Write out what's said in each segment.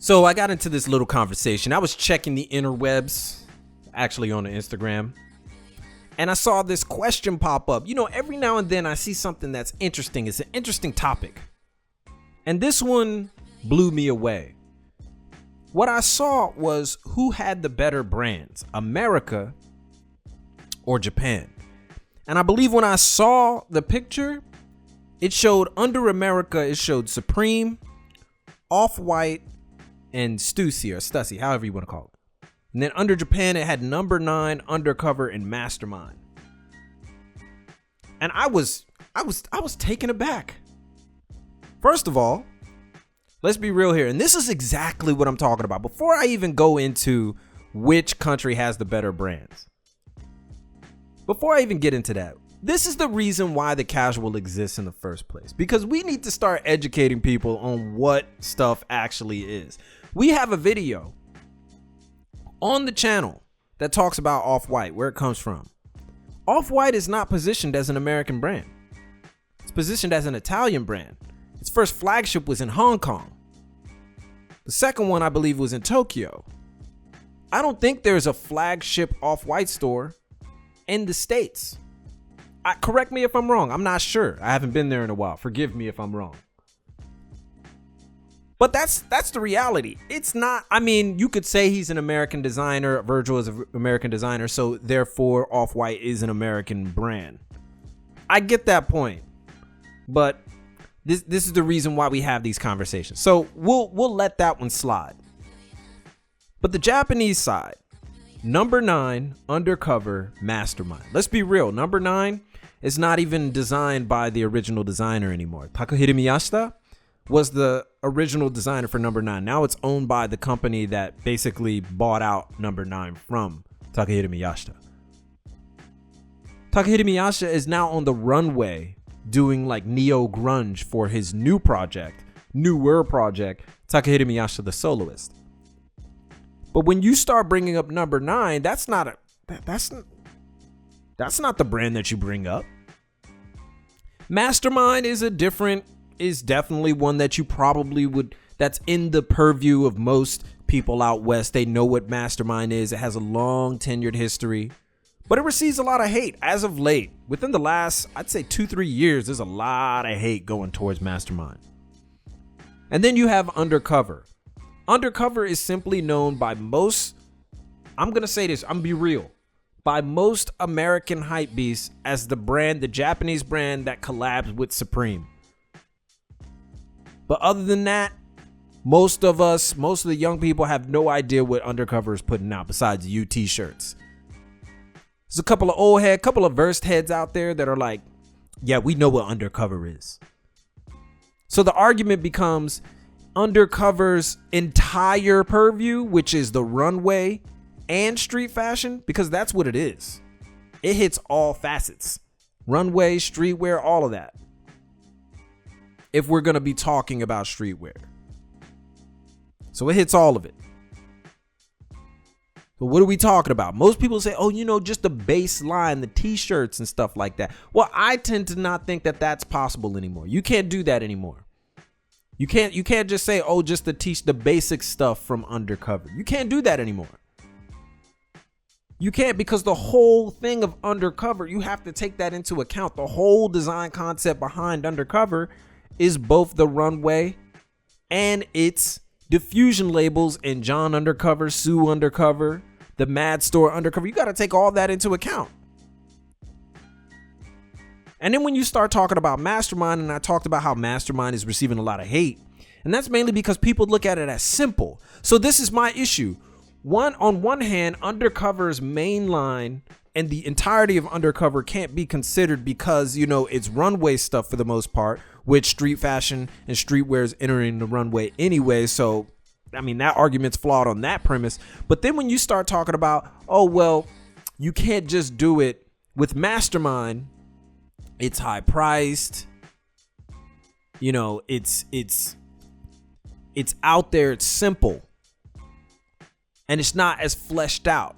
So I got into this little conversation. I was checking the interwebs, actually on the Instagram, and I saw this question pop up. You know, every now and then I see something that's interesting. It's an interesting topic. And this one blew me away. What I saw was who had the better brands, America or Japan. And I believe when I saw the picture, it showed under America, it showed Supreme, Off-White, and Stussy or Stussy, however you want to call it. And then under Japan, it had number 9, Undercover, and Mastermind. And I was taken aback. First of all, let's be real here. And this is exactly what I'm talking about. Before I even go into which country has the better brands, before I even get into that, this is the reason why the casual exists in the first place. Because we need to start educating people on what stuff actually is. We have a video on the channel that talks about Off-White, where it comes from. Off-White is not positioned as an American brand. It's positioned as an Italian brand. Its first flagship was in Hong Kong. The second one, I believe, was in Tokyo. I don't think there's a flagship Off-White store in the States. Correct me if I'm wrong. I'm not sure. I haven't been there in a while. Forgive me if I'm wrong. But that's the reality. It's not, I mean, you could say he's an American designer. Virgil is an American designer. So therefore, Off-White is an American brand. I get that point. But this is the reason why we have these conversations. So we'll let that one slide. But the Japanese side, number 9, Undercover, Mastermind. Let's be real. Number 9 is not even designed by the original designer anymore. Takahiro Miyashita was the original designer for number 9. Now it's owned by the company that basically bought out number 9 from Takahiro Miyashita. Takahiro Miyashita is now on the runway doing like neo grunge for his newer project, Takahiro Miyashita the Soloist. But when you start bringing up number 9, that's not the brand that you bring up. Mastermind is definitely one that you probably would, that's in the purview of most people out west. They know what Mastermind is. It has a long tenured history, but it receives a lot of hate as of late. Within the last, I'd say 2-3 years, there's a lot of hate going towards Mastermind. And then you have Undercover. Undercover is simply known by most, I'm going to say this, I'm going to be real, by most American hypebeasts as the brand, the Japanese brand that collabs with Supreme. But other than that, most of the young people have no idea what Undercover is putting out besides U t-shirts. There's a couple of versed heads out there that are like, yeah, we know what Undercover is. So the argument becomes Undercover's entire purview, which is the runway and street fashion, because that's what it is. It hits all facets. Runway, streetwear, all of that. If we're going to be talking about streetwear. So it hits all of it. So what are we talking about? Most people say, oh, you know, just the baseline, the t-shirts and stuff like that. Well, I tend to not think that that's possible anymore. You can't do that anymore. You can't just say, oh, just the basic stuff from Undercover. You can't do that anymore. You can't, because the whole thing of Undercover, you have to take that into account. The whole design concept behind Undercover is both the runway and its diffusion labels and John Undercover, Sue Undercover, the Mad Store Undercover. You got to take all that into account. And then when you start talking about Mastermind, and I talked about how Mastermind is receiving a lot of hate, and that's mainly because people look at it as simple. So this is my issue. On one hand, Undercover's main line and the entirety of Undercover can't be considered because, you know, it's runway stuff for the most part, which street fashion and streetwear is entering the runway anyway. So, I mean, that argument's flawed on that premise. But then when you start talking about, oh, well, you can't just do it with Mastermind. It's high priced. You know, it's out there. It's simple. And it's not as fleshed out.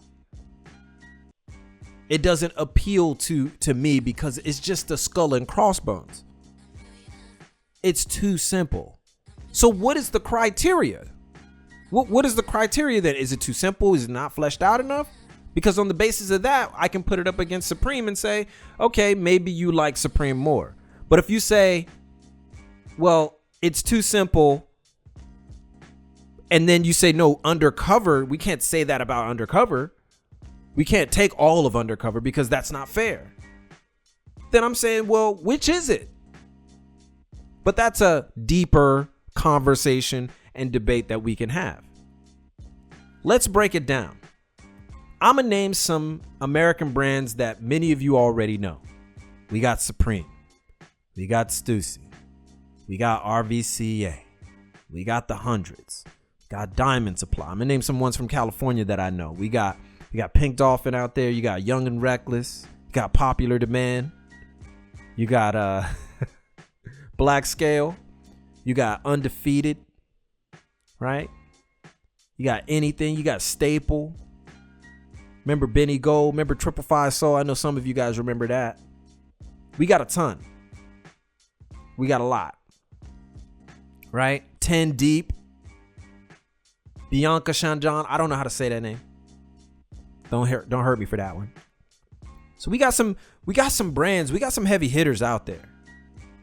It doesn't appeal to me because it's just a skull and crossbones. It's too simple. So what is the criteria? What is the criteria then? Is it too simple? Is it not fleshed out enough? Because on the basis of that, I can put it up against Supreme and say, okay, maybe you like Supreme more. But if you say, well, it's too simple, and then you say, no, Undercover, we can't say that about Undercover. We can't take all of Undercover because that's not fair. Then I'm saying, well, which is it? But that's a deeper conversation and debate that we can have. Let's break it down. I'm going to name some American brands that many of you already know. We got Supreme. We got Stussy. We got RVCA. We got the Hundreds. Got Diamond Supply. I'm going to name some ones from California that I know. We got Pink Dolphin out there. You got Young and Reckless. You got Popular Demand. You got Black Scale. You got Undefeated. Right? You got Anything. You got Staple. Remember Benny Gold? Remember 555 Soul? I know some of you guys remember that. We got a ton. We got a lot. Right? 10 Deep. Bianca Shanjan. I don't know how to say that name. Don't hurt me for that one. So we got some brands. We got some heavy hitters out there.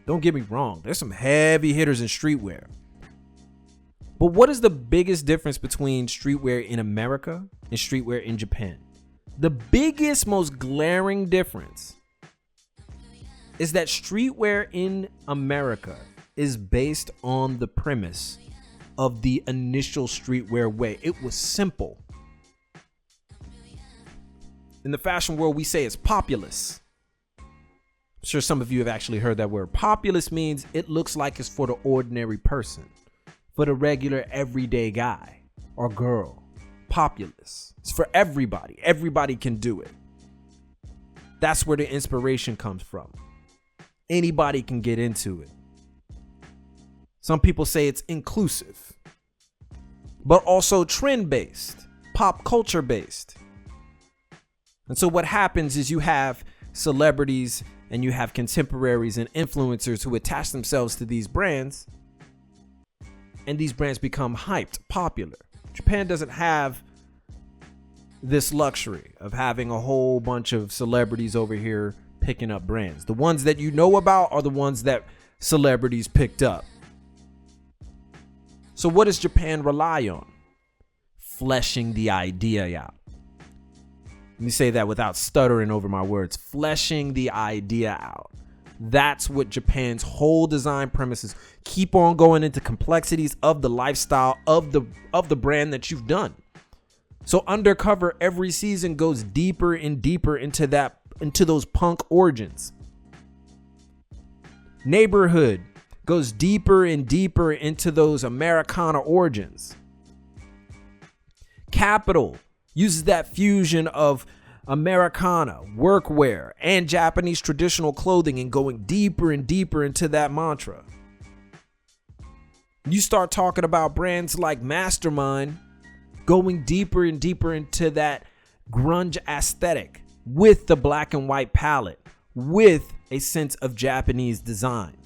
Don't get me wrong. There's some heavy hitters in streetwear. But what is the biggest difference between streetwear in America and streetwear in Japan? The biggest, most glaring difference is that streetwear in America is based on the premise of the initial streetwear way. It was simple. In the fashion world, we say it's populous. I'm sure some of you have actually heard that word. Populous means it looks like it's for the ordinary person, for the regular everyday guy or girl. Populous. It's for everybody. Everybody can do it. That's where the inspiration comes from. Anybody can get into it. Some people say it's inclusive, but also trend-based, pop culture-based. And so what happens is you have celebrities and you have contemporaries and influencers who attach themselves to these brands, and these brands become hyped, popular. Japan doesn't have this luxury of having a whole bunch of celebrities over here picking up brands. The ones that you know about are the ones that celebrities picked up. So what does Japan rely on? Fleshing the idea out. Let me say that without stuttering over my words. Fleshing the idea out. That's what Japan's whole design premises. Keep on going into complexities of the lifestyle of the brand that you've done. So Undercover every season goes deeper and deeper into those punk origins. Neighborhood goes deeper and deeper into those Americana origins. Capital uses that fusion of Americana, workwear, and Japanese traditional clothing and going deeper and deeper into that mantra. You start talking about brands like Mastermind going deeper and deeper into that grunge aesthetic with the black and white palette, with a sense of Japanese design.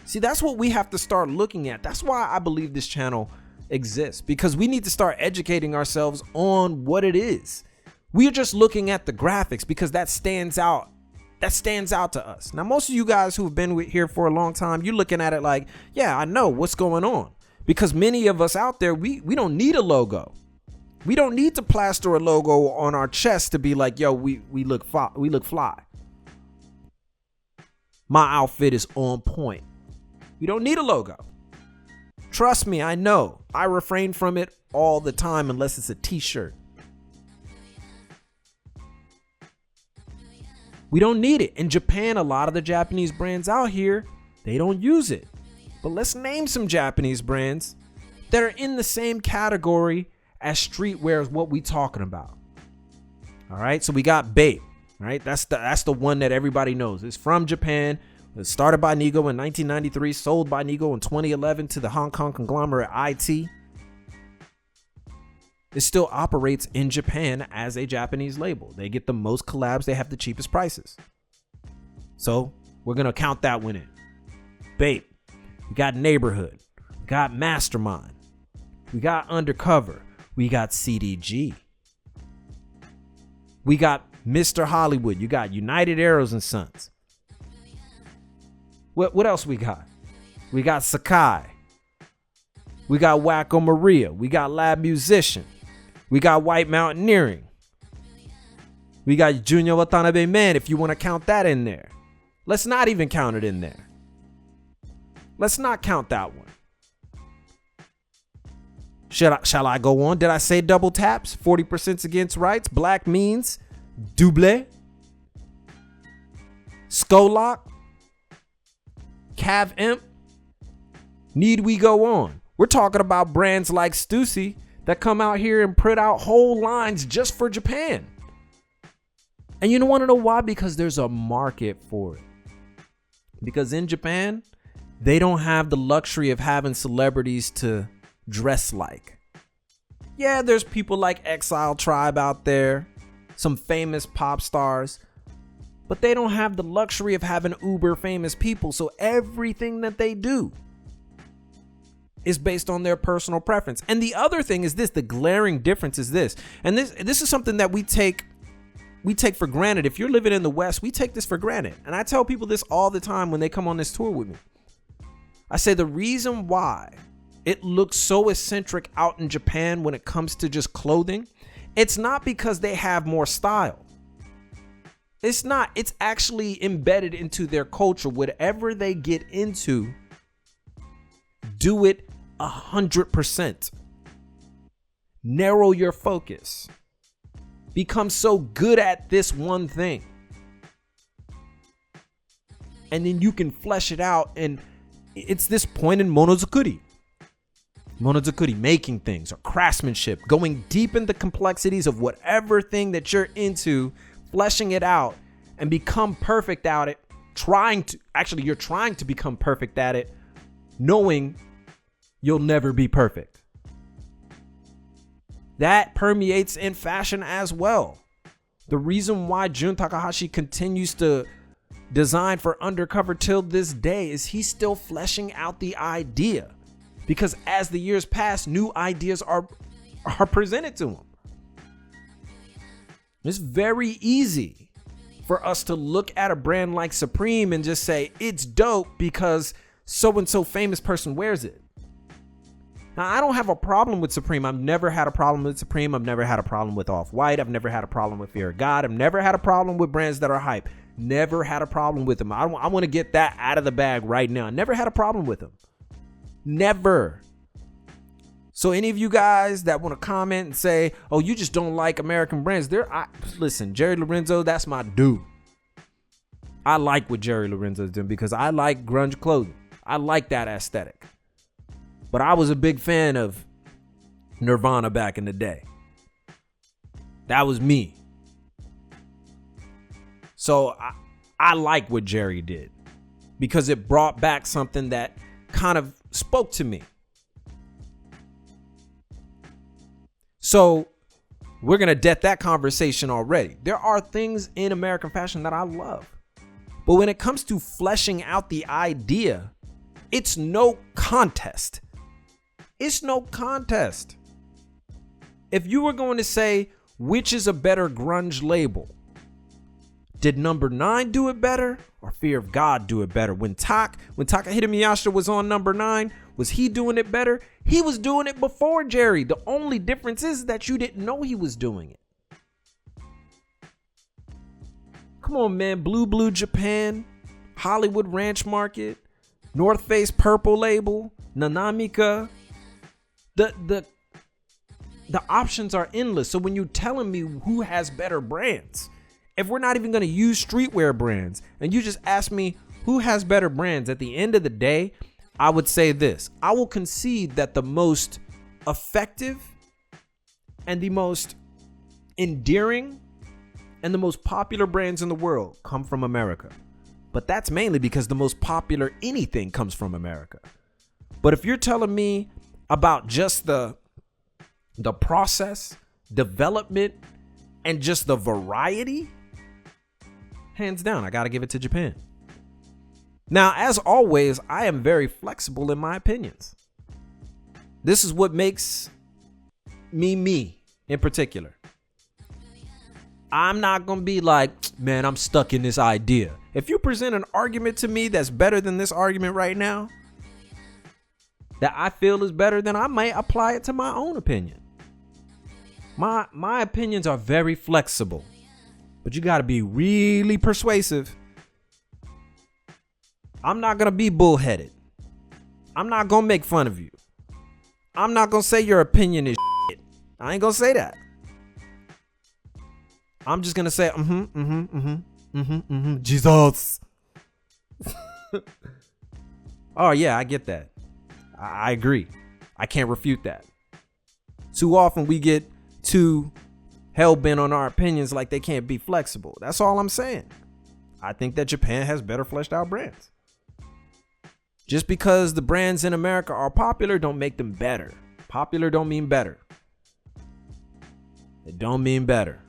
See, that's what we have to start looking at. That's why I believe this channel exists, because we need to start educating ourselves on what it is. We are just looking at the graphics because that stands out. That stands out to us. Now, most of you guys who have been here for a long time, you're looking at it like, yeah, I know what's going on. Because many of us out there, we don't need a logo. We don't need to plaster a logo on our chest to be like, yo, we look fly. My outfit is on point. We don't need a logo. Trust me, I know. I refrain from it all the time unless it's a t-shirt. We don't need it. In Japan, a lot of the Japanese brands out here, they don't use it. But let's name some Japanese brands that are in the same category as streetwear is what we talking about. All right, so we got BUYEE, right? That's the one that everybody knows. It's from Japan. It started by Nigo in 1993, sold by Nigo in 2011 to the Hong Kong conglomerate IT. It still operates in Japan as a Japanese label. They get the most collabs. They have the cheapest prices. So we're going to count that one in. BUYEE. We got Neighborhood. We got Mastermind. We got Undercover. We got CDG. We got Mr. Hollywood. You got United Arrows and Sons. What else we got? We got Sakai. We got Wacko Maria. We got Lab Musician. We got White Mountaineering. We got Junior Watanabe Man, if you want to count that in there. Let's not even count it in there. Let's not count that one. Shall I go on? Did I say double taps? 40% against rights. Black Means. Double. Skolok. Cav Imp. Need we go on? We're talking about brands like Stussy that come out here and print out whole lines just for Japan. And you don't want to know why? Because there's a market for it. Because in Japan, they don't have the luxury of having celebrities to dress like. Yeah, there's people like Exile Tribe out there, some famous pop stars, but they don't have the luxury of having uber famous people. So everything that they do is based on their personal preference. And the other thing is this, the glaring difference is this. And this is something that we take for granted. If you're living in the West, we take this for granted. And I tell people this all the time when they come on this tour with me. I say the reason why it looks so eccentric out in Japan when it comes to just clothing, it's not because they have more style. It's not. It's actually embedded into their culture. Whatever they get into, do it 100%. Narrow your focus. Become so good at this one thing. And then you can flesh it out. And it's this point in monozukuri. Monozukuri, making things, or craftsmanship, going deep in the complexities of whatever thing that you're into, fleshing it out and become perfect at it. You're trying to become perfect at it, knowing you'll never be perfect. That permeates in fashion as well. The reason why Jun Takahashi continues to design for Undercover till this day is he's still fleshing out the idea. Because as the years pass, new ideas are presented to him. It's very easy for us to look at a brand like Supreme and just say, it's dope because so-and-so famous person wears it. Now, I don't have a problem with Supreme. I've never had a problem with Supreme. I've never had a problem with Off-White. I've never had a problem with Fear of God. I've never had a problem with brands that are hype. Never had a problem with them. I want to get that out of the bag right now. Never had a problem with them. Never. So any of you guys that want to comment and say, oh, you just don't like American brands, listen, Jerry Lorenzo, that's my dude. I like what Jerry Lorenzo's doing because I like grunge clothing. I like that aesthetic. But I was a big fan of Nirvana back in the day. That was me. So I like what Jerry did because it brought back something that kind of spoke to me. So we're going to debt that conversation already. There are things in American fashion that I love. But when it comes to fleshing out the idea, it's no contest. It's no contest. If you were going to say, which is a better grunge label? Did Number 9 do it better or Fear of God do it better? When Takahito Miyashita was on Number 9, was he doing it better? He was doing it before Jerry. The only difference is that you didn't know he was doing it. Come on, man. Blue Japan, Hollywood Ranch Market, North Face Purple Label, Nanamika. The options are endless. So when you're telling me who has better brands, if we're not even going to use streetwear brands and you just ask me who has better brands, at the end of the day, I would say this. I will concede that the most effective and the most endearing and the most popular brands in the world come from America. But that's mainly because the most popular anything comes from America. But if you're telling me about just the process, development, and just the variety, hands down, I got to give it to Japan. Now, as always, I am very flexible in my opinions. This is what makes me in particular. I'm not going to be like, man, I'm stuck in this idea. If you present an argument to me that's better than this argument right now, that I feel is better, then I might apply it to my own opinion. My opinions are very flexible, but you got to be really persuasive. I'm not going to be bullheaded. I'm not going to make fun of you. I'm not going to say your opinion is shit. I ain't going to say that. I'm just going to say, Jesus. Oh, yeah, I get that. I agree. I can't refute that. Too often we get too hell-bent on our opinions like they can't be flexible. That's all I'm saying. I think that Japan has better fleshed out brands. Just because the brands in America are popular don't make them better. Popular don't mean better. It don't mean better.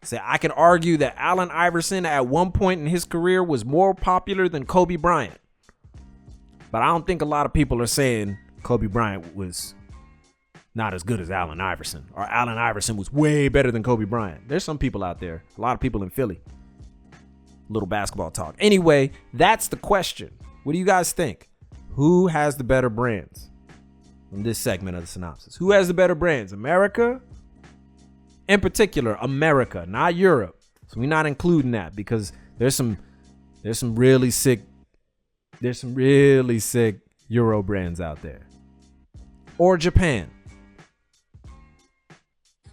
Say, I can argue that Allen Iverson at one point in his career was more popular than Kobe Bryant. But I don't think a lot of people are saying Kobe Bryant was not as good as Allen Iverson, or Allen Iverson was way better than Kobe Bryant. There's some people out there, a lot of people in Philly. Little basketball talk. Anyway, that's the question. What do you guys think? Who has the better brands in this segment of the synopsis? Who has the better brands? America? In particular, America, not Europe. So we're not including that because there's some really sick Euro brands out there. Or Japan.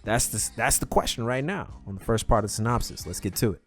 That's the question right now on the first part of the synopsis. Let's get to it.